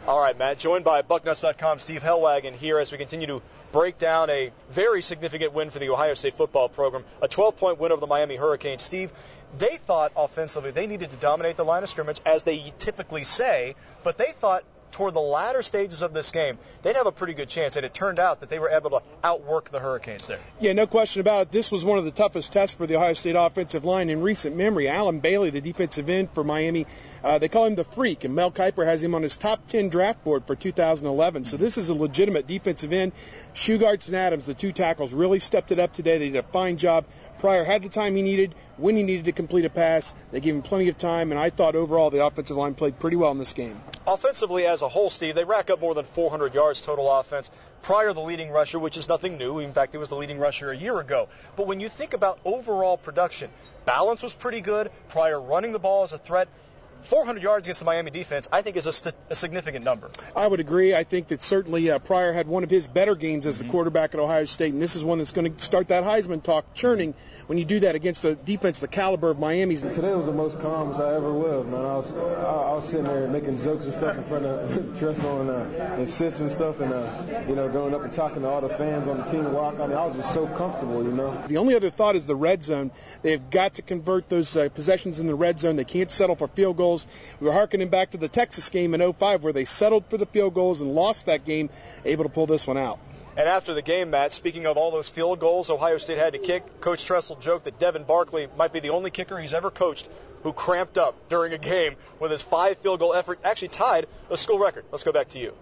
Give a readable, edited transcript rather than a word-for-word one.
All right, Matt, joined by BuckNuts.com Steve Helwagen here as we continue to break down a very significant win for the Ohio State football program, a 12-point win over the Miami Hurricanes. Steve, they thought offensively they needed to dominate the line of scrimmage, as they typically say, but they thought toward the latter stages of this game, they'd have a pretty good chance, and it turned out that they were able to outwork the Hurricanes there. Yeah, no question about it. This was one of the toughest tests for the Ohio State offensive line in recent memory. Alan Bailey, the defensive end for Miami, they call him the Freak, and Mel Kiper has him on his top 10 draft board for 2011. So this is a legitimate defensive end. Shugarts and Adams, the two tackles, really stepped it up today. They did a fine job. Pryor had the time he needed when he needed to complete a pass. They gave him plenty of time, and I thought overall the offensive line played pretty well in this game. Offensively as a whole, Steve, they rack up more than 400 yards total offense. Pryor, the leading rusher, which is nothing new. In fact, he was the leading rusher a year ago. But when you think about overall production, balance was pretty good. Pryor running the ball as a threat. 400 yards against the Miami defense, I think, is a significant number. I would agree. I think that certainly Pryor had one of his better games as the quarterback at Ohio State, and this is one that's going to start that Heisman talk churning when you do that against a defense the caliber of Miami's. Today was the most calm as I ever was, man. I was sitting there making jokes and stuff in front of Tressel and Sis and stuff, and going up and talking to all the fans on the team walk. I mean, I was just so comfortable, The only other thought is the red zone. They have got to convert those possessions in the red zone. They can't settle for field goals. We were hearkening back to the Texas game in 2005 where they settled for the field goals and lost that game, able to pull this one out. And after the game, Matt, speaking of all those field goals Ohio State had to kick, Coach Tressel joked that Devin Barkley might be the only kicker he's ever coached who cramped up during a game with his 5 field goal effort, actually tied a school record. Let's go back to you.